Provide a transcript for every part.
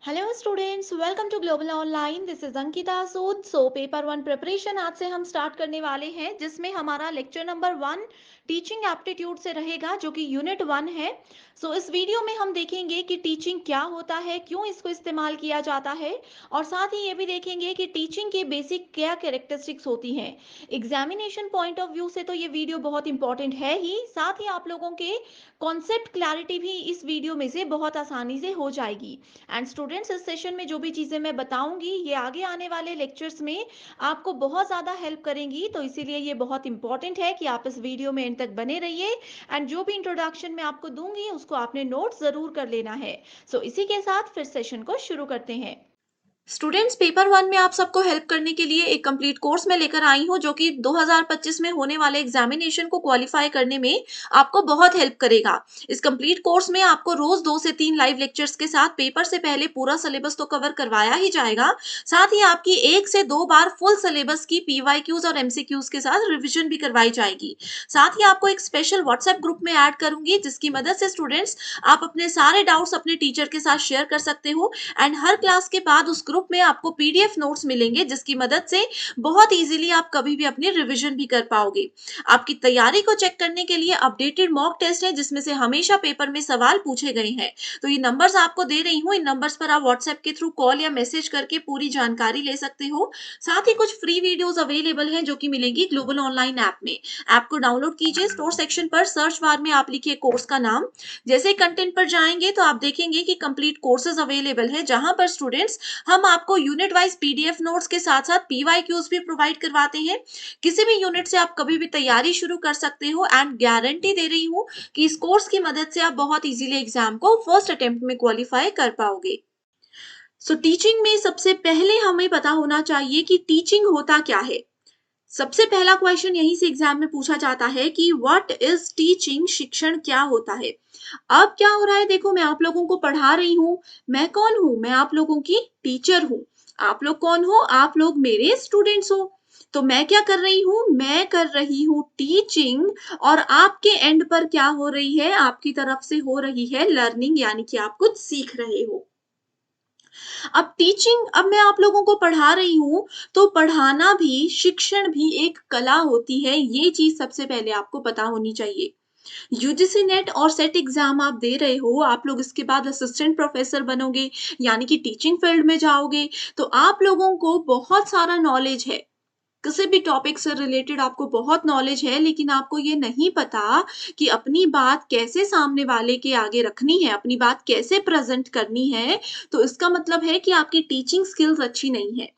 Hello students, welcome to Global Online. This is Ankita Sood. So paper one preparation आज से हम start करने वाले हैं, जिसमें हमारा lecture number one teaching aptitude से रहेगा, जो कि यूनिट वन है। इस वीडियो में हम देखेंगे कि टीचिंग क्या होता है, क्यों इसको इस्तेमाल किया जाता है, और साथ ही ये भी देखेंगे कि टीचिंग के बेसिक क्या कैरेक्टरिस्टिक्स होती हैं। एग्जामिनेशन पॉइंट ऑफ व्यू से तो ये वीडियो बहुत इंपॉर्टेंट है ही, साथ ही आप लोगों के कॉन्सेप्ट क्लैरिटी भी इस वीडियो में से बहुत आसानी से हो जाएगी। एंड स्टूडेंट्स, इस सेशन में जो भी चीज़ें मैं बताऊंगी, ये आगे आने वाले लेक्चर्स में आपको बहुत ज़्यादा हेल्प करेंगी, तो इसीलिए ये बहुत इंपॉर्टेंट है कि आप इस वीडियो में एंड तक बने रहिए। एंड जो भी इंट्रोडक्शन मैं आपको दूंगी, उसको आपने नोट ज़रूर कर लेना है। इसी के साथ फिर सेशन को शुरू करते हैं। स्टूडेंट्स, पेपर वन में आप सबको हेल्प करने के लिए एक कंप्लीट कोर्स में लेकर आई हूं, जो कि 2025 में होने वाले एग्जामिनेशन को क्वालिफाई करने में आपको बहुत हेल्प करेगा। इस कंप्लीट कोर्स में आपको रोज 2 से 3 लाइव लेक्चर्स के साथ पेपर से पहले पूरा सिलेबस तो कवर करवाया ही जाएगा, साथ ही आपकी 1 से 2 बार फुल सिलेबस की पीवाईक्यूज और एमसीक्यूज के साथ रिविजन भी करवाई जाएगी। साथ ही आपको एक स्पेशल व्हाट्सएप ग्रुप में ऐड करूंगी, जिसकी मदद से स्टूडेंट्स आप अपने सारे डाउट्स अपने टीचर के साथ शेयर कर सकते हो। एंड हर क्लास के बाद उस ग्रुप में आपको पीडीएफ नोट्स मिलेंगे, जिसकी मदद से बहुत इजीली आप कभी भी अपनी रिवीजन भी कर पाओगे। आपकी तैयारी को चेक करने के लिए अपडेटेड मॉक टेस्ट है, जिसमें से हमेशा पेपर में सवाल पूछे गए हैं। तो ये नंबर्स आपको दे रही हूँ, इन नंबर्स पर आप व्हाट्सएप के थ्रू कॉल या मैसेज करके पूरी जानकारी ले सकते हो। साथ ही कुछ फ्री वीडियोस अवेलेबल हैं, जो कि मिलेंगी ग्लोबल ऑनलाइन ऐप में। ऐप को डाउनलोड कीजिए, स्टोर सेक्शन पर सर्च बार में आप लिखिए कोर्स का नाम। जैसे कंटेंट पर जाएंगे तो आप देखेंगे कि कंप्लीट कोर्सेज अवेलेबल है, जहां पर स्टूडेंट्स हम आपको यूनिट वाइज पीडीएफ नोट्स के साथ साथ पीवाईक्यूज भी प्रोवाइड करवाते हैं। किसी भी यूनिट से आप कभी भी तैयारी शुरू कर सकते हो, एंड गारंटी दे रही हूँ कि इस कोर्स की मदद से आप बहुत इजीली एग्जाम को फर्स्ट अटेम्प्ट में क्वालिफाई कर पाओगे। टीचिंग में सबसे पहले हमें पता होना चाहिए कि टीचिंग होता क्या है। सबसे पहला क्वेश्चन यहीं से एग्जाम में पूछा जाता है कि व्हाट इज टीचिंग, शिक्षण क्या होता है। अब क्या हो रहा है, देखो, मैं आप लोगों को पढ़ा रही हूँ। मैं कौन हूँ? मैं आप लोगों की टीचर हूँ। आप लोग कौन हो? आप लोग मेरे स्टूडेंट्स हो। तो मैं क्या कर रही हूँ? मैं कर रही हूँ टीचिंग। और आपके एंड पर क्या हो रही है? आपकी तरफ से हो रही है लर्निंग, यानी कि आप कुछ सीख रहे हो। अब टीचिंग, अब मैं आप लोगों को पढ़ा रही हूँ, तो पढ़ाना भी, शिक्षण भी एक कला होती है। ये चीज सबसे पहले आपको पता होनी चाहिए। यूजीसी नेट और सेट एग्जाम आप दे रहे हो, आप लोग इसके बाद असिस्टेंट प्रोफेसर बनोगे, यानी कि टीचिंग फील्ड में जाओगे। तो आप लोगों को बहुत सारा नॉलेज है, किसी भी टॉपिक से रिलेटेड आपको बहुत नॉलेज है, लेकिन आपको ये नहीं पता कि अपनी बात कैसे सामने वाले के आगे रखनी है, अपनी बात कैसे प्रेजेंट करनी है। तो इसका मतलब है कि आपकी टीचिंग स्किल्स अच्छी नहीं है।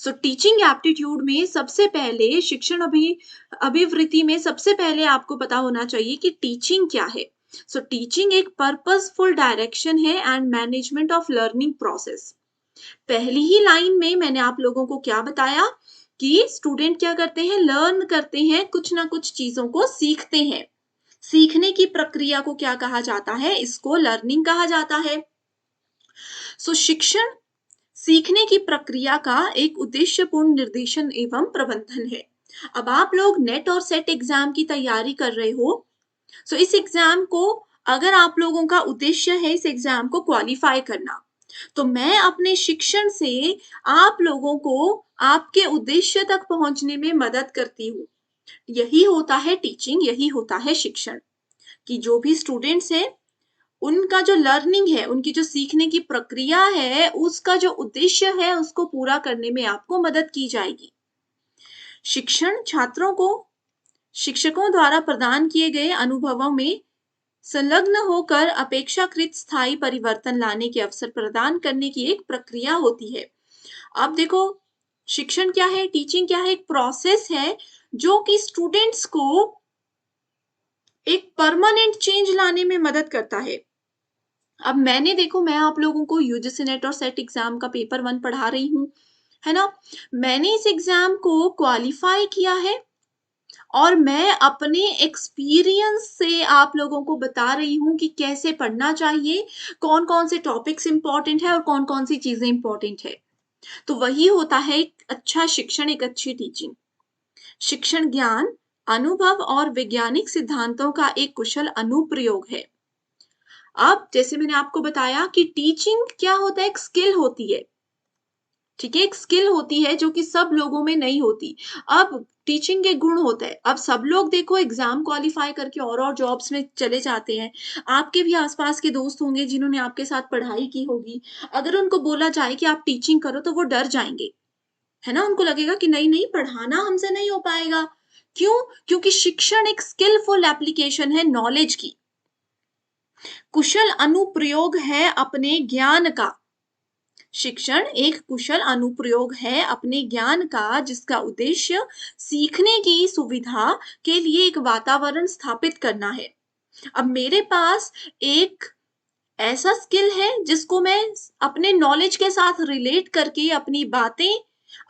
टीचिंग एप्टीट्यूड में सबसे पहले, शिक्षण अभिवृत्ति में सबसे पहले आपको पता होना चाहिए कि टीचिंग क्या है। टीचिंग एक पर्पसफुल डायरेक्शन है and management of learning process. पहली ही लाइन में मैंने आप लोगों को क्या बताया कि स्टूडेंट क्या करते हैं? लर्न करते हैं, कुछ ना कुछ चीजों को सीखते हैं। सीखने की प्रक्रिया को क्या कहा जाता है? इसको लर्निंग कहा जाता है। शिक्षण सीखने की प्रक्रिया का एक उद्देश्यपूर्ण निर्देशन एवं प्रबंधन है। अब आप लोग नेट और सेट एग्जाम की तैयारी कर रहे हो। इस एग्जाम को, अगर आप लोगों का उद्देश्य है इस एग्जाम को क्वालिफाई करना, तो मैं अपने शिक्षण से आप लोगों को आपके उद्देश्य तक पहुंचने में मदद करती हूँ। यही होता है टीचिंग, यही होता है शिक्षण, कि जो भी स्टूडेंट्स हैं, उनका जो लर्निंग है, उनकी जो सीखने की प्रक्रिया है, उसका जो उद्देश्य है, उसको पूरा करने में आपको मदद की जाएगी। शिक्षण छात्रों को शिक्षकों द्वारा प्रदान किए गए अनुभवों में संलग्न होकर अपेक्षाकृत स्थायी परिवर्तन लाने के अवसर प्रदान करने की एक प्रक्रिया होती है। अब देखो, शिक्षण क्या है, टीचिंग क्या है? एक प्रोसेस है जो कि स्टूडेंट्स को एक परमानेंट चेंज लाने में मदद करता है। अब मैंने, देखो, मैं आप लोगों को यूजीसी नेट और सेट एग्जाम का पेपर वन पढ़ा रही हूँ, है ना। मैंने इस एग्जाम को क्वालिफाई किया है, और मैं अपने एक्सपीरियंस से आप लोगों को बता रही हूँ कि कैसे पढ़ना चाहिए, कौन कौन से टॉपिक्स इंपॉर्टेंट है और कौन कौन सी चीजें इंपॉर्टेंट है। तो वही होता है एक अच्छा शिक्षण, एक अच्छी टीचिंग। शिक्षण ज्ञान, अनुभव और वैज्ञानिक सिद्धांतों का एक कुशल अनुप्रयोग है। अब जैसे मैंने आपको बताया कि टीचिंग क्या होता है, एक स्किल होती है, ठीक है? एक स्किल होती है जो कि सब लोगों में नहीं होती। अब टीचिंग के गुण होते हैं। अब सब लोग देखो एग्ज़ाम क्वालीफाई करके और जॉब्स में चले जाते हैं। आपके भी आस-पास के दोस्त होंगे जिन्होंने आपके साथ पढ़ाई की होगी। अगर उनको बोला जाए कि आप टीचिंग करो तो वो डर जाएँगे, है ना? उनको लगेगा कि नहीं-नहीं पढ़ाना हमसे नहीं हो पाएगा। क्यों? क्योंकि शिक्षण एक स्किलफुल एप्लीकेशन है नॉलेज की। कुशल अनुप्रयोग है अपने ज्ञान का। शिक्षण एक कुशल अनुप्रयोग है अपने ज्ञान का जिसका उद्देश्य सीखने की सुविधा के लिए एक वातावरण स्थापित करना है। अब मेरे पास एक ऐसा स्किल है जिसको मैं अपने नॉलेज के साथ रिलेट करके अपनी बातें,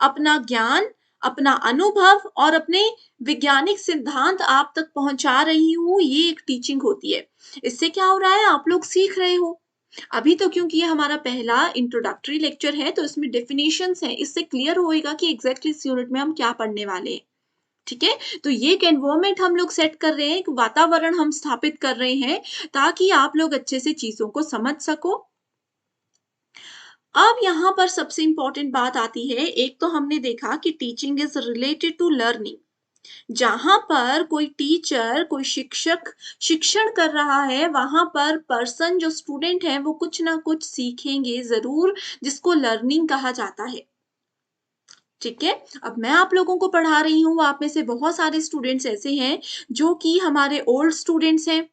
अपना ज्ञान, अपना अनुभव और अपने वैज्ञानिक सिद्धांत आप तक पहुंचा रही हूँ, ये एक टीचिंग होती है। इससे क्या हो रहा है, आप लोग सीख रहे हो। अभी तो क्योंकि ये हमारा पहला इंट्रोडक्टरी लेक्चर है तो इसमें डेफिनेशंस हैं, इससे क्लियर होएगा कि एग्जैक्टली इस यूनिट में हम क्या पढ़ने वाले हैं। ठीक है? तो ये एक एनवायरनमेंट हम लोग सेट कर रहे हैं, एक वातावरण हम स्थापित कर रहे हैं ताकि आप लोग अच्छे से चीज़ों को समझ सको। अब यहाँ पर सबसे इम्पोर्टेंट बात आती है, एक तो हमने देखा कि teaching is related to learning. जहाँ पर कोई टीचर, कोई शिक्षक शिक्षण कर रहा है, वहाँ पर पर्सन जो स्टूडेंट है वो कुछ ना कुछ सीखेंगे ज़रूर, जिसको लर्निंग कहा जाता है। ठीक है? अब मैं आप लोगों को पढ़ा रही हूँ, आप में से बहुत सारे स्टूडेंट्स ऐसे हैं जो कि हमारे ओल्ड स्टूडेंट्स हैं,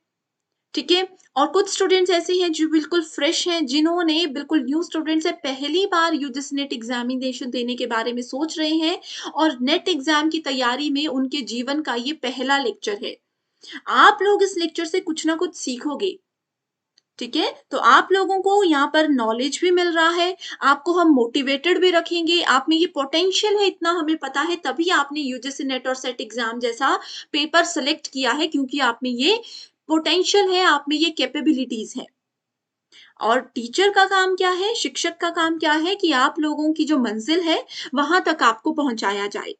ठीक है? और कुछ स्टूडेंट्स ऐसे हैं जो बिल्कुल फ्रेश हैं, जिन्होंने बिल्कुल न्यू स्टूडेंट्स हैं, पहली बार यूजीसी नेट एग्ज़ामिनेशन देने के बारे में सोच रहे हैं और नेट एग्ज़ाम की तैयारी में उनके जीवन का ये पहला लेक्चर है। आप लोग इस लेक्चर से कुछ ना कुछ सीखोगे। ठीक है? तो आप लोगों को यहाँ पर नॉलेज भी मिल रहा है, आपको हम मोटिवेटेड भी रखेंगे, आप में ये पोटेंशियल है इतना हमें पता है, तभी आपने यूजीसी नेट और सेट एग्ज़ाम जैसा पेपर सेलेक्ट किया है क्योंकि आप में ये पोटेंशियल है, आप में ये कैपेबिलिटीज़ हैं। और टीचर का काम क्या है, शिक्षक का काम क्या है कि आप लोगों की जो मंज़िल है, वहाँ तक आपको पहुँचाया जाए।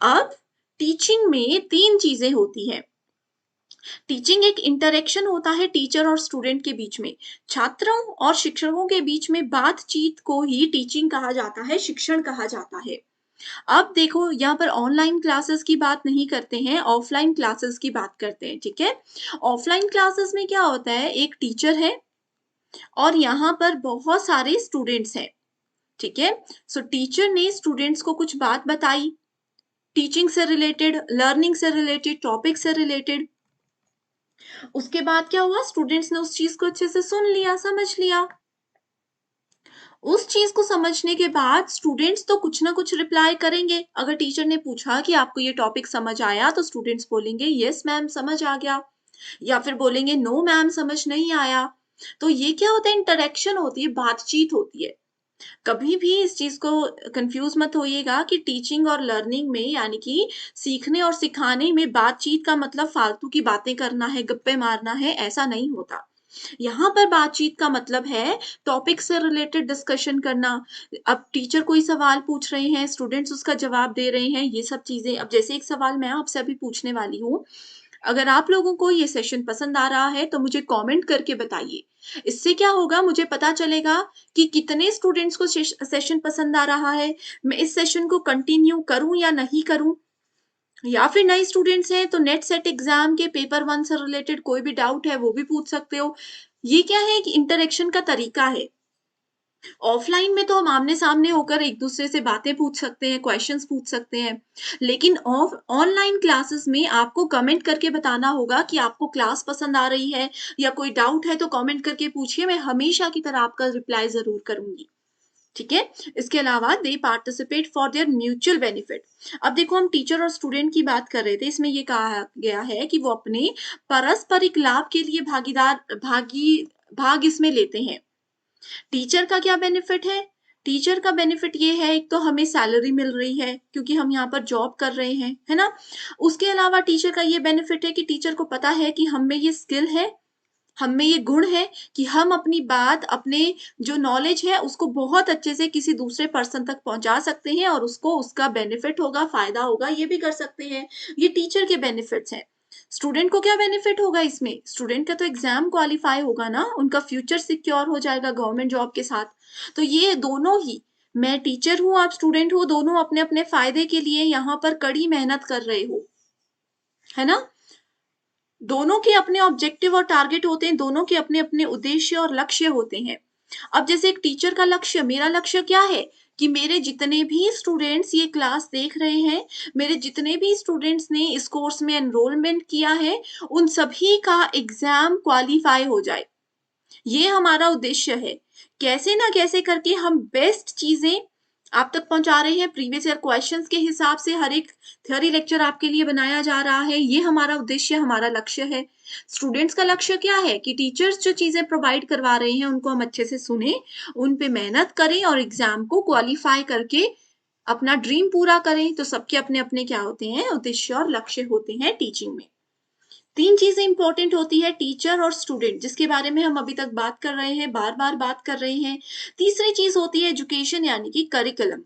अब टीचिंग में 3 चीज़ें होती हैं। टीचिंग एक इंटरेक्शन होता है टीचर और स्टूडेंट के बीच में। छात्रों और शिक्षकों के बीच में बातचीत को ही टीचिंग कहा जाता है, शिक्षण कहा जाता है। अब देखो यहाँ पर ऑनलाइन क्लासेस की बात नहीं करते हैं, ऑफलाइन क्लासेस की बात करते हैं, ठीक है? ऑफलाइन क्लासेस में क्या होता है, एक टीचर है और यहाँ पर बहुत सारे स्टूडेंट्स हैं, ठीक है? सो टीचर ने स्टूडेंट्स को कुछ बात बताई, टीचिंग से रिलेटेड, लर्निंग से रिलेटेड, टॉपिक से रिलेटेड। उसके बाद क्या हुआ, स्टूडेंट्स ने उस चीज़ को अच्छे से सुन लिया, समझ लिया। उस चीज़ को समझने के बाद स्टूडेंट्स तो कुछ ना कुछ रिप्लाई करेंगे। अगर टीचर ने पूछा कि आपको ये टॉपिक समझ आया, तो स्टूडेंट्स बोलेंगे, "यस मैम, समझ आ गया।" या फिर बोलेंगे, "नो मैम, समझ नहीं आया।" तो ये क्या होता है, इंटरेक्शन होती है, बातचीत होती है। कभी भी इस चीज़ को कन्फ्यूज़ मत होइएगा कि टीचिंग और लर्निंग में यानी कि सीखने और सिखाने में बातचीत का मतलब फालतू की बातें करना है, गप्पे मारना है, ऐसा नहीं होता। यहाँ पर बातचीत का मतलब है टॉपिक से रिलेटेड डिस्कशन करना। अब टीचर कोई सवाल पूछ रहे हैं, स्टूडेंट्स उसका जवाब दे रहे हैं, ये सब चीज़ें। अब जैसे एक सवाल मैं आपसे अभी पूछने वाली हूँ, अगर आप लोगों को ये सेशन पसंद आ रहा है तो मुझे कमेंट करके बताइए। इससे क्या होगा, मुझे पता चलेगा कि कितने स्टूडेंट्स को सेशन पसंद आ रहा है। मैं इस सेशन को कंटिन्यू करूँ या नहीं करूँ? या फिर नए स्टूडेंट्स हैं तो नेट सेट एग्जाम के पेपर 1 से रिलेटेड कोई भी डाउट है वो भी पूछ सकते हो। ये क्या है कि इंटरेक्शन का तरीका है। ऑफलाइन में तो हम आमने-सामने होकर एक-दूसरे से बातें पूछ सकते हैं, क्वेश्चंस पूछ सकते हैं। लेकिन ऑनलाइन क्लासेस में आपको कमेंट करके बताना होगा कि आपको क्लास पसंद आ रही है या कोई डाउट है तो कमेंट करके पूछिए, मैं हमेशा की तरह आपका रिप्लाई ज़रूर करूँगी। ठीक है? इसके अलावा दे participate for their mutual benefit. अब देखो हम टीचर और स्टूडेंट की बात कर रहे थे, इसमें ये कहा गया है कि वो अपने पारस्परिक लाभ के लिए भाग इसमें लेते हैं। टीचर का क्या बेनिफिट है? टीचर का बेनिफिट ये है, एक तो हमें सैलरी मिल रही है क्योंकि हम यहाँ पर जॉब कर रहे हैं, है ना? उसके अलावा टीचर का ये बेनिफिट है कि टीचर को पता है कि हम में ये स्किल है, हम में ये गुण है कि हम अपनी बात, अपने जो नॉलेज है उसको बहुत अच्छे से किसी दूसरे पर्सन तक पहुँचा सकते हैं और उसको उसका बेनिफिट होगा, फ़ायदा होगा, ये भी कर सकते हैं। ये टीचर के बेनिफिट्स हैं। स्टूडेंट को क्या बेनिफिट होगा इसमें? स्टूडेंट का तो एग्जाम क्वालिफाई होगा ना, उनका फ्यूचर सिक्योर हो जाएगा गवर्नमेंट जॉब के साथ। तो ये दोनों ही, मैं टीचर हूँ, आप स्टूडेंट हो, दोनों अपने अपने फायदे के लिए यहाँ पर कड़ी मेहनत कर रहे हो, है ना? दोनों के अपने ऑब्जेक्टिव और टारगेट होते हैं, दोनों के अपने अपने उद्देश्य और लक्ष्य होते हैं। अब जैसे एक टीचर का लक्ष्य, मेरा लक्ष्य क्या है कि मेरे जितने भी स्टूडेंट्स ये क्लास देख रहे हैं, मेरे जितने भी स्टूडेंट्स ने इस कोर्स में एनरोलमेंट किया है, उन सभी का एग्जाम क्वालिफाई हो जाए। ये हमारा उद्देश्य है। कैसे ना कैसे करके हम बेस्ट चीजें आप तक पहुंचा रहे हैं, प्रीवियस ईयर क्वेश्चंस के हिसाब से हर एक थ्योरी लेक्चर आपके लिए बनाया जा रहा है। ये हमारा उद्देश्य, हमारा लक्ष्य है। स्टूडेंट्स का लक्ष्य क्या है कि टीचर्स जो चीजें प्रोवाइड करवा रहे हैं उनको हम अच्छे से सुने, उन पे मेहनत करें और एग्जाम को क्वालिफाई करके अपना ड्रीम पूरा करें। तो सबके अपने अपने क्या होते हैं, उद्देश्य और लक्ष्य होते हैं टीचिंग में। तीन चीजें इंपॉर्टेंट होती है टीचर और स्टूडेंट, जिसके बारे में हम अभी तक बात कर रहे हैं, बार बार बात कर रहे हैं। तीसरी चीज होती है एजुकेशन यानी कि करिकुलम।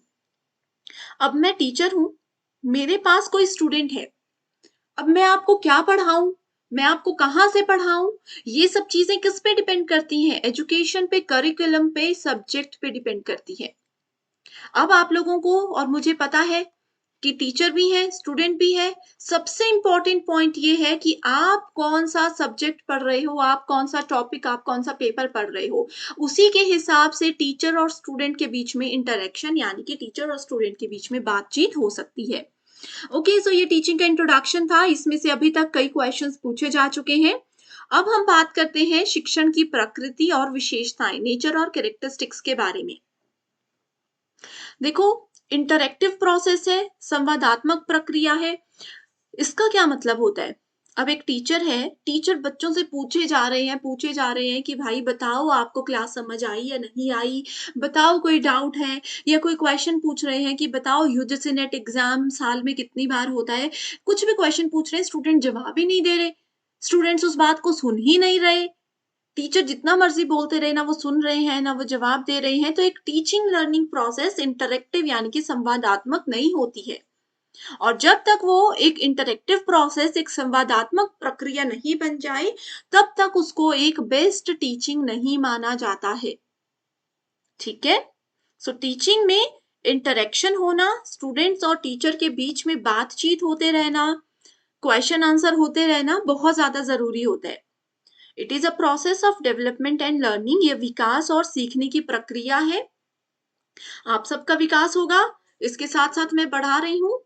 अब मैं टीचर हूं, मेरे पास कोई स्टूडेंट है, अब मैं आपको क्या पढ़ाऊं, मैं आपको कहाँ से पढ़ाऊं, ये सब चीजें किस पे डिपेंड करती हैं? एजुकेशन पे, करिकुलम पे, सब्जेक्ट पे डिपेंड करती है। अब आप लोगों को और मुझे पता है कि टीचर भी है, स्टूडेंट भी है। सबसे इम्पोर्टेंट पॉइंट ये है कि आप कौन सा सब्जेक्ट पढ़ रहे हो, आप कौन सा टॉपिक, आप कौन सा पेपर पढ़ रहे हो। उसी के हिसाब से टीचर और स्टूडेंट के बीच में इंटरेक्शन यानी कि टीचर और स्टूडेंट के बीच में बातचीत हो सकती है। ओके, सो ये टीचिंग का इंट्रोडक्शन था। इसमें से अभी तक कई क्वेश्चंस पूछे जा चुके हैं। अब हम बात करते हैं शिक्षण की प्रकृति और विशेषताएं, नेचर और कैरेक्टरिस्टिक्स के बारे में। देखो, इंटरैक्टिव प्रोसेस है, संवादात्मक प्रक्रिया है। इसका क्या मतलब होता है? अब एक टीचर है, टीचर बच्चों से पूछे जा रहे हैं कि भाई बताओ आपको क्लास समझ आई या नहीं आई, बताओ कोई डाउट है, या कोई क्वेश्चन पूछ रहे हैं कि बताओ यूजीसी नेट एग्जाम साल में कितनी बार होता है। कुछ भी क्वेश्चन पूछ रहे हैं, स्टूडेंट जवाब ही नहीं दे रहे, स्टूडेंट्स उस बात को सुन ही नहीं रहे। टीचर जितना मर्जी बोलते रहे, ना वो सुन रहे हैं ना वो जवाब दे रहे हैं। तो एक टीचिंग लर्निंग प्रोसेस इंटरेक्टिव यानी कि संवादात्मक नहीं होती है। और जब तक वो एक इंटरेक्टिव प्रोसेस, एक संवादात्मक प्रक्रिया नहीं बन जाए, तब तक उसको एक बेस्ट टीचिंग नहीं माना जाता है। ठीक है? सो टीचिंग में इंटरेक्शन होना, स्टूडेंट्स और टीचर के बीच में बातचीत होते रहना, क्वेश्चन आंसर होते रहना बहुत ज्यादा जरूरी होता है। It is a process of development and learning. ये विकास और सीखने की प्रक्रिया है। आप सबका विकास होगा, इसके साथ साथ मैं बढ़ा रही हूँ,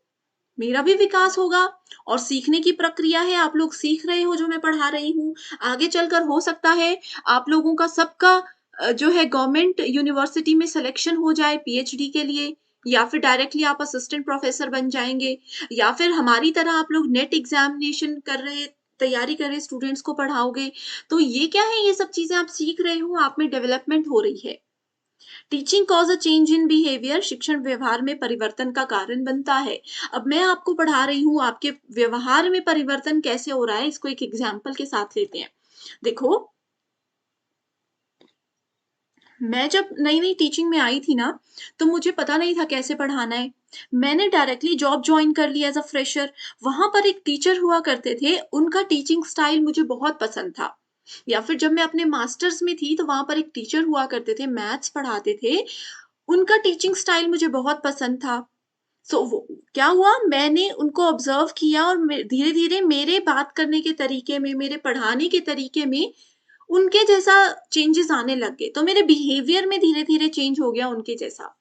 मेरा भी विकास होगा। और सीखने की प्रक्रिया है, आप लोग सीख रहे हो जो मैं पढ़ा रही हूँ। आगे चलकर हो सकता है आप लोगों का सबका जो है गवर्नमेंट यूनिवर्सिटी में सिलेक्शन हो जाए पीएचडी के लिए, या फिर डायरेक्टली आप असिस्टेंट प्रोफेसर बन जाएंगे, या फिर हमारी तरह आप लोग नेट एग्जामिनेशन कर रहे, तैयारी कर रहे स्टूडेंट्स को पढ़ाओगे। तो ये क्या है, ये सब चीजें आप सीख रहे हो, आप में डेवलपमेंट हो रही है। Teaching cause a change in behaviour, शिक्षण व्यवहार में परिवर्तन का कारण बनता है। अब मैं आपको पढ़ा रही हूँ, आपके व्यवहार में परिवर्तन कैसे हो रहा है, इसको एक एग्जाम्पल के साथ लेते हैं। देखो, मैं जब नई नई टीचिंग में आई थी ना, तो मुझे पता नहीं था कैसे पढ़ाना है। मैंने डायरेक्टली जॉब ज्वाइन कर लिया एज अ फ्रेशर। वहां पर एक टीचर हुआ करते थे, उनका टीचिंग स्टाइल मुझे बहुत पसंद था। या फिर जब मैं अपने मास्टर्स में थी, तो वहां पर एक टीचर हुआ करते थे, मैथ्स पढ़ाते थे, उनका टीचिंग स्टाइल मुझे बहुत पसंद था। वो क्या हुआ, मैंने उनको ऑब्जर्व किया और धीरे धीरे मेरे बात करने के तरीके में, मेरे पढ़ाने के तरीके में उनके जैसा चेंजेस आने लग गए। तो मेरे बिहेवियर में धीरे धीरे चेंज हो गया उनके जैसा।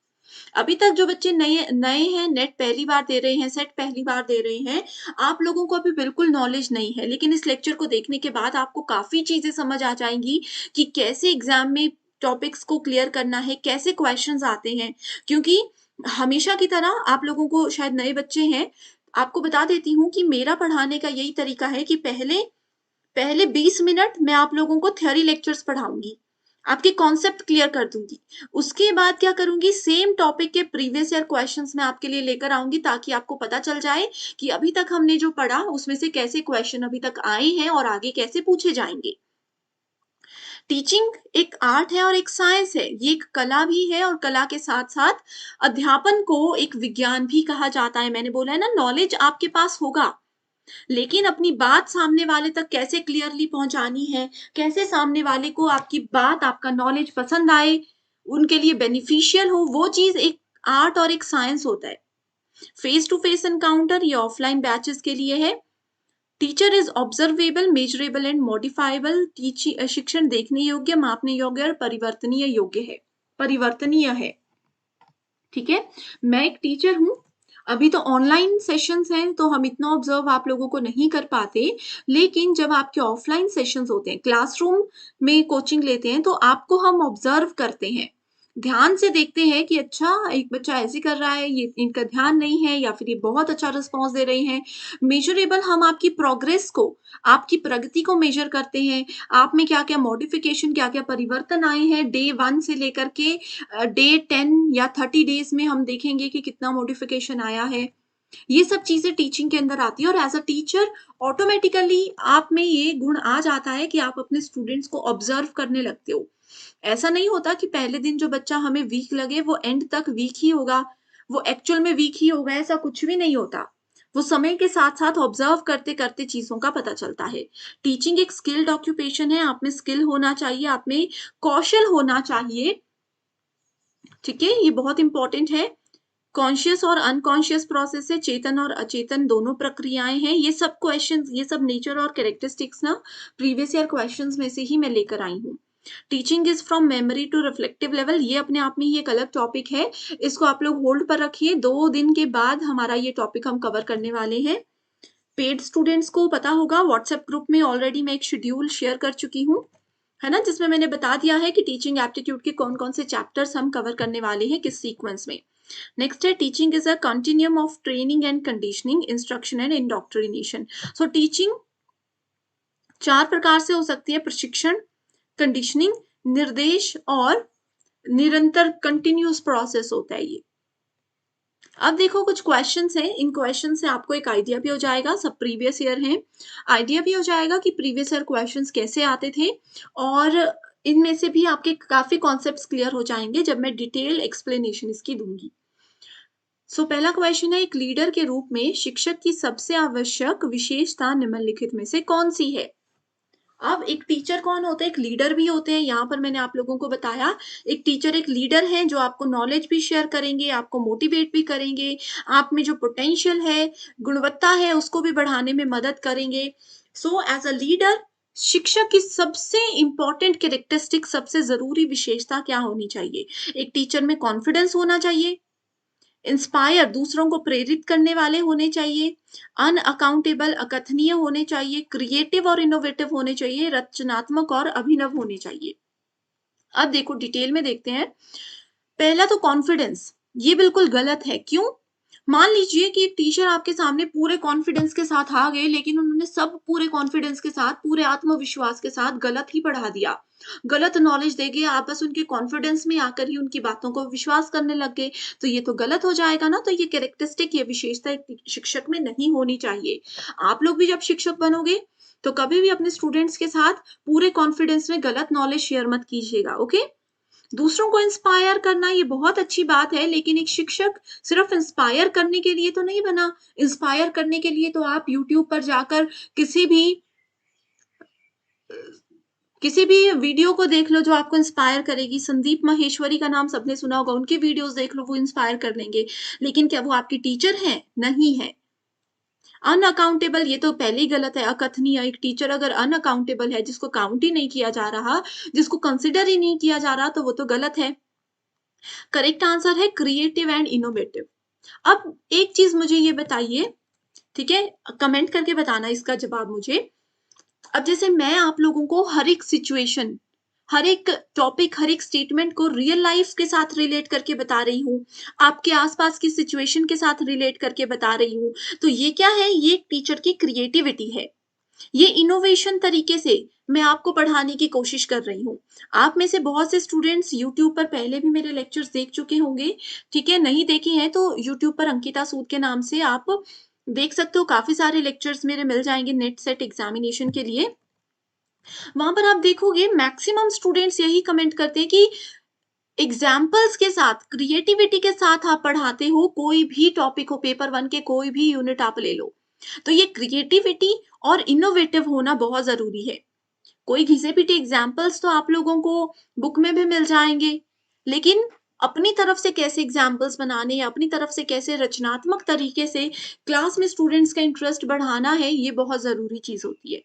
अभी तक जो बच्चे नए नए हैं, नेट पहली बार दे रहे हैं, सेट पहली बार दे रहे हैं, आप लोगों को अभी बिल्कुल नॉलेज नहीं है, लेकिन इस लेक्चर को देखने के बाद आपको काफी चीजें समझ आ जाएंगी कि कैसे एग्जाम में टॉपिक्स को क्लियर करना है, कैसे क्वेश्चंस आते हैं। क्योंकि हमेशा की तरह आप लोगों को, शायद नए बच्चे हैं, आपको बता देती हूँ कि मेरा पढ़ाने का यही तरीका है कि पहले पहले 20 मिनट मैं आप लोगों को थ्योरी लेक्चर्स पढ़ाऊंगी, आपके कॉन्सेप्ट क्लियर कर दूंगी। उसके बाद क्या करूंगी, सेम टॉपिक के प्रीवियस ईयर क्वेश्चंस मैं आपके लिए लेकर आऊंगी, ताकि आपको पता चल जाए कि अभी तक हमने जो पढ़ा उसमें से कैसे क्वेश्चन अभी तक आए हैं और आगे कैसे पूछे जाएंगे। टीचिंग एक आर्ट है और एक साइंस है, ये एक कला भी है, और कला के साथ साथ अध्यापन को एक विज्ञान भी कहा जाता है। मैंने बोला है ना, नॉलेज आपके पास होगा, लेकिन अपनी बात सामने वाले तक कैसे क्लियरली पहुंचानी है, कैसे सामने वाले को आपकी बात, आपका नॉलेज पसंद आए, उनके लिए बेनिफिशियल हो, वो चीज एक आर्ट और एक साइंस होता है। फेस टू फेस एनकाउंटर ये ऑफलाइन बैचेस के लिए है। Teacher is observable, measurable and modifiable. शिक्षण देखने योग्य, मापने योग्य और परिवर्तनीय है। ठीक है, मैं एक टीचर हूँ। अभी तो ऑनलाइन सेशंस हैं तो हम इतना ऑब्जर्व आप लोगों को नहीं कर पाते, लेकिन जब आपके ऑफलाइन सेशंस होते हैं, क्लासरूम में कोचिंग लेते हैं, तो आपको हम ऑब्जर्व करते हैं, ध्यान से देखते हैं कि अच्छा एक बच्चा ऐसे कर रहा है, ये इनका ध्यान नहीं है या फिर ये बहुत अच्छा रिस्पॉन्स दे रहे हैं। मेजरेबल, हम आपकी प्रोग्रेस को, आपकी प्रगति को मेजर करते हैं। आप में क्या क्या मॉडिफिकेशन, क्या क्या परिवर्तन आए हैं डे 1 से लेकर के डे 10 या 30 डेज में, हम देखेंगे कि कितना मॉडिफिकेशन आया है। ये सब चीजें टीचिंग के अंदर आती है और एज अ टीचर ऑटोमेटिकली आप में ये गुण आ जाता है कि आप अपने स्टूडेंट्स को ऑब्जर्व करने लगते हो। ऐसा नहीं होता कि पहले दिन जो बच्चा हमें वीक लगे वो एंड तक वीक ही होगा, वो एक्चुअल में वीक ही होगा, ऐसा कुछ भी नहीं होता। वो समय के साथ साथ ऑब्जर्व करते करते चीजों का पता चलता है। टीचिंग एक स्किल्ड ऑक्यूपेशन है, आप में स्किल होना चाहिए, आप में कौशल होना चाहिए। ठीक है, ये बहुत इंपॉर्टेंट है। कॉन्शियस और अनकॉन्शियस प्रोसेस है, चेतन और अचेतन दोनों प्रक्रियाएं हैं। ये सब क्वेश्चंस, ये सब नेचर और कैरेक्टरिस्टिक्स ना प्रीवियस ईयर क्वेश्चंस में से ही मैं लेकर आई हूँ। Teaching is from memory to reflective level, ये अपने आप में ही एक अलग टॉपिक है। इसको आप लोग होल्ड पर रखिए, 2 दिन के बाद हमारा ये टॉपिक हम कवर करने वाले हैं। पेड स्टूडेंट्स को पता होगा, व्हाट्सएप ग्रुप में ऑलरेडी मैं एक शेड्यूल शेयर कर चुकी हूँ, है ना, जिसमें मैंने बता दिया है कि टीचिंग एप्टीट्यूड के कौन कौन से चैप्टर्स हम कवर करने वाले हैं किस सीक्वेंस में। नेक्स्ट है, teaching is a continuum of training and conditioning, instruction and indoctrination. So teaching 4 प्रकार से हो सकती है, प्रशिक्षण, कंडीशनिंग, निर्देश और निरंतर कंटिन्यूस प्रोसेस होता है ये। अब देखो कुछ क्वेश्चंस हैं, इन क्वेश्चन से आपको एक आइडिया भी हो जाएगा, सब प्रीवियस ईयर हैं, आइडिया भी हो जाएगा कि प्रीवियस ईयर क्वेश्चंस कैसे आते थे, और इनमें से भी आपके काफी कॉन्सेप्ट्स क्लियर हो जाएंगे जब मैं डिटेल एक्सप्लेनेशन इसकी दूंगी। सो पहला क्वेश्चन है, एक लीडर के रूप में शिक्षक की सबसे आवश्यक विशेषता निम्नलिखित में से कौन सी है? अब एक टीचर कौन होते हैं, एक लीडर भी होते हैं। यहाँ पर मैंने आप लोगों को बताया, एक टीचर एक लीडर है जो आपको नॉलेज भी शेयर करेंगे, आपको मोटिवेट भी करेंगे, आप में जो पोटेंशियल है, गुणवत्ता है, उसको भी बढ़ाने में मदद करेंगे। सो एज अ लीडर, शिक्षक की सबसे इंपॉर्टेंट कैरेक्टरिस्टिक, सबसे जरूरी विशेषता क्या होनी चाहिए? एक टीचर में कॉन्फिडेंस होना चाहिए, इंस्पायर, दूसरों को प्रेरित करने वाले होने चाहिए, अनअकाउंटेबल, अकथनीय होने चाहिए, क्रिएटिव और इनोवेटिव होने चाहिए, रचनात्मक और अभिनव होने चाहिए। अब देखो डिटेल में देखते हैं। पहला तो कॉन्फिडेंस, ये बिल्कुल गलत है। क्यों? मान लीजिए कि एक टीचर आपके सामने पूरे कॉन्फिडेंस के साथ आ गए, लेकिन उन्होंने सब पूरे कॉन्फिडेंस के साथ, पूरे आत्मविश्वास के साथ गलत ही पढ़ा दिया, गलत नॉलेज दे गए, आप बस उनके कॉन्फिडेंस में आकर ही उनकी बातों को विश्वास करने लग गए, तो ये तो गलत हो जाएगा ना। तो ये कैरेक्टरिस्टिक, ये विशेषता एक शिक्षक में नहीं होनी चाहिए। आप लोग भी जब शिक्षक बनोगे तो कभी भी अपने स्टूडेंट्स के साथ पूरे कॉन्फिडेंस में गलत नॉलेज शेयर मत कीजिएगा। ओके, दूसरों को इंस्पायर करना ये बहुत अच्छी बात है, लेकिन एक शिक्षक सिर्फ इंस्पायर करने के लिए तो नहीं बना। इंस्पायर करने के लिए तो आप यूट्यूब पर जाकर किसी भी वीडियो को देख लो जो आपको इंस्पायर करेगी। संदीप माहेश्वरी का नाम सबने सुना होगा, उनकी वीडियोस देख लो, वो इंस्पायर कर लेंगे। लेकिन क्या वो आपकी टीचर हैं? नहीं है। अनअकाउंटेबल, ये तो पहले ही गलत है। अकथनीय, एक टीचर अगर अनअकाउंटेबल है, जिसको काउंट ही नहीं किया जा रहा, जिसको कंसिडर ही नहीं किया जा रहा, तो वो तो गलत है। करेक्ट आंसर है क्रिएटिव एंड इनोवेटिव। अब एक चीज मुझे ये बताइए, ठीक है, कमेंट करके बताना इसका जवाब मुझे। अब जैसे मैं आप लोगों को हर एक सिचुएशन, हर एक टॉपिक, हर एक स्टेटमेंट को रियल लाइफ के साथ रिलेट करके बता रही हूँ, आपके आसपास की सिचुएशन के साथ रिलेट करके बता रही हूँ, तो ये क्या है? ये टीचर की क्रिएटिविटी है। ये इनोवेशन तरीके से मैं आपको पढ़ाने की कोशिश कर रही हूँ। आप में से बहुत से स्टूडेंट्स यूट्यूब पर पहले भी मेरे लेक्चर्स देख चुके होंगे, ठीक है, नहीं देखे हैं तो यूट्यूब पर अंकिता सूद के नाम से आप देख सकते हो, काफी सारे लेक्चर्स मेरे मिल जाएंगे नेट सेट एग्जामिनेशन के लिए। वहां पर आप देखोगे मैक्सिमम स्टूडेंट्स यही कमेंट करते हैं कि एग्जाम्पल्स के साथ, क्रिएटिविटी के साथ आप पढ़ाते हो। कोई भी टॉपिक हो, पेपर 1 के कोई भी यूनिट आप ले लो, तो ये क्रिएटिविटी और इनोवेटिव होना बहुत जरूरी है। कोई घिसे पिटे एग्जाम्पल्स तो आप लोगों को बुक में भी मिल जाएंगे, लेकिन अपनी तरफ से कैसे एग्जाम्पल्स बनाने या अपनी तरफ से कैसे रचनात्मक तरीके से क्लास में स्टूडेंट्स का इंटरेस्ट बढ़ाना है, ये बहुत जरूरी चीज होती है।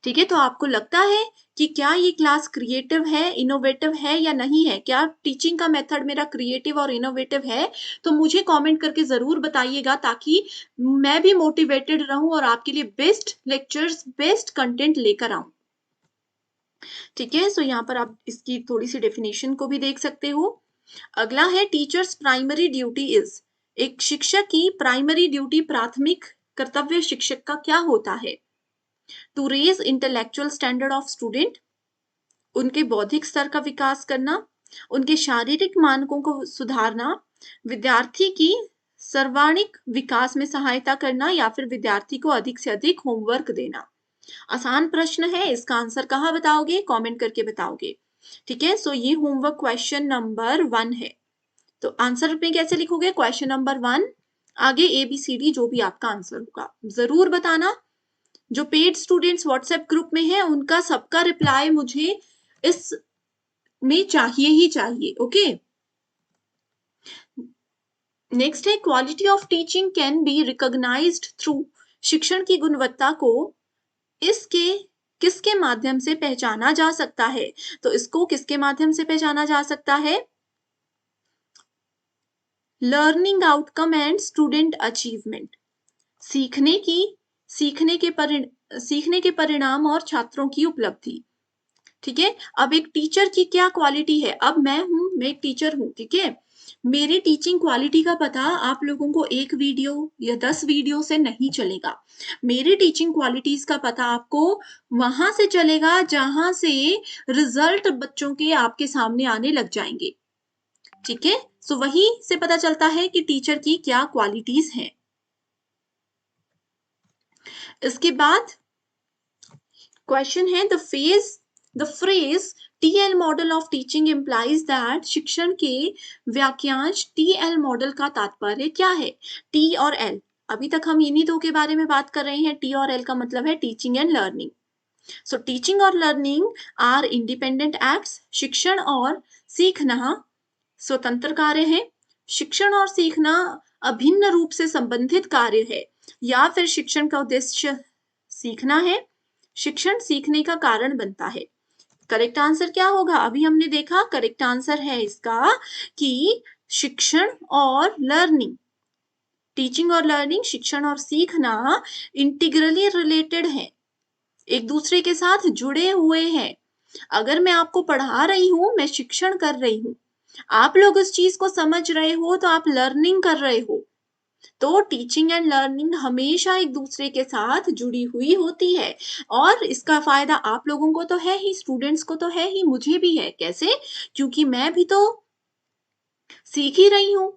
ठीक है, तो आपको लगता है कि क्या ये क्लास क्रिएटिव है, इनोवेटिव है या नहीं है? क्या टीचिंग का मेथड मेरा क्रिएटिव और इनोवेटिव है? तो मुझे कमेंट करके जरूर बताइएगा, ताकि मैं भी मोटिवेटेड रहूं और आपके लिए बेस्ट लेक्चर्स, बेस्ट कंटेंट लेकर आऊं। ठीक है, सो यहाँ पर आप इसकी थोड़ी सी डेफिनेशन को भी देख सकते हो। अगला है टीचर्स प्राइमरी ड्यूटी इज। एक शिक्षक की प्राइमरी ड्यूटी, प्राथमिक कर्तव्य शिक्षक का क्या होता है? To raise intellectual standard of student, उनके बौद्धिक स्तर का विकास करना, उनके शारीरिक मानकों को सुधारना, विद्यार्थी की सर्वांगीण विकास में सहायता करना, या फिर विद्यार्थी को अधिक से अधिक होमवर्क देना। आसान प्रश्न है, इसका आंसर कहाँ बताओगे? कमेंट करके बताओगे। ठीक है, सो ये होमवर्क क्वेश्चन नंबर 1 है। तो आंसर में कैसे लिखोगे? क्वेश्चन नंबर 1, आगे ABCD जो भी आपका आंसर होगा जरूर बताना। जो पेड स्टूडेंट्स व्हाट्सएप ग्रुप में है, उनका सबका रिप्लाई मुझे इस में चाहिए ही चाहिए। ओके, नेक्स्ट है quality of teaching can be recognised through. शिक्षण की गुणवत्ता को इसके किसके माध्यम से पहचाना जा सकता है? तो इसको किसके माध्यम से पहचाना जा सकता है? Learning outcome and student achievement. सीखने के परिणाम और छात्रों की उपलब्धि। ठीक है, अब एक टीचर की क्या क्वालिटी है? अब मैं एक टीचर हूं, ठीक है, मेरी टीचिंग क्वालिटी का पता आप लोगों को 1 वीडियो या 10 वीडियो से नहीं चलेगा। मेरी टीचिंग क्वालिटीज का पता आपको वहां से चलेगा जहां से रिजल्ट बच्चों के आपके सामने आने लग जाएंगे। ठीक है, सो वही से पता चलता है कि टीचर की क्या क्वालिटीज हैं। इसके बाद क्वेश्चन है the phrase TL model of teaching implies that. शिक्षण के वाक्यांश TL मॉडल का तात्पर्य क्या है? T और L, अभी तक हम इन्हीं दो के बारे में बात कर रहे हैं। T और L का मतलब है teaching and learning. So teaching और लर्निंग आर इंडिपेंडेंट एक्ट्स। शिक्षण और सीखना स्वतंत्र कार्य है। शिक्षण और सीखना अभिन्न रूप से संबंधित कार्य है, या फिर शिक्षण का उद्देश्य सीखना है, शिक्षण सीखने का कारण बनता है। करेक्ट आंसर क्या होगा? अभी हमने देखा करेक्ट आंसर है इसका कि शिक्षण और लर्निंग, टीचिंग और लर्निंग, शिक्षण और सीखना इंटीग्रली रिलेटेड है, एक दूसरे के साथ जुड़े हुए हैं। अगर मैं आपको पढ़ा रही हूं, मैं शिक्षण कर रही हूं, आप लोग इस चीज को समझ रहे हो तो आप लर्निंग कर रहे हो। तो टीचिंग एंड लर्निंग हमेशा एक दूसरे के साथ जुड़ी हुई होती है, और इसका फायदा आप लोगों को तो है ही, स्टूडेंट्स को तो है ही, मुझे भी है। कैसे? क्योंकि मैं भी तो सीख ही रही हूं।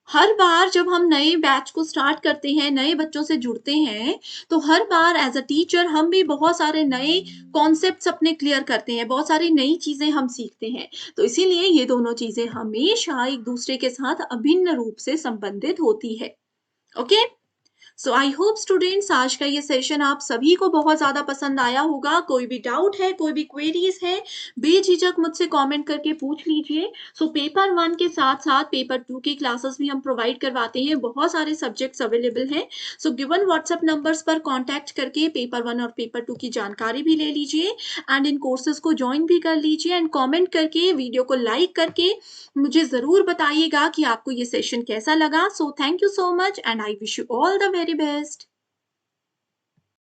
हर बार जब हम नए बैच को स्टार्ट करते हैं, नए बच्चों से जुड़ते हैं, तो हर बार एज अ टीचर हम भी बहुत सारे नए कॉन्सेप्ट्स अपने क्लियर करते हैं, बहुत सारी नई चीजें हम सीखते हैं। तो इसीलिए ये दोनों चीजें हमेशा एक दूसरे के साथ अभिन्न रूप से संबंधित होती है। Okay, so I hope students आज का ये सेशन आप सभी को बहुत ज्यादा पसंद आया होगा। कोई भी डाउट है, कोई भी क्वेरीज है, बेझिझक मुझसे कमेंट करके पूछ लीजिए। सो पेपर 1 के साथ साथ पेपर 2 की क्लासेस भी हम प्रोवाइड करवाते हैं, बहुत सारे सब्जेक्ट्स अवेलेबल हैं। सो गिवन व्हाट्सएप नंबर्स पर कॉन्टैक्ट करके पेपर 1 और पेपर 2 की जानकारी भी ले लीजिए, एंड इन कोर्सेज को ज्वाइन भी कर लीजिए, एंड कॉमेंट करके, वीडियो को लाइक करके मुझे जरूर बताइएगा कि आपको ये सेशन कैसा लगा। So thank you so much and I wish you all the very best.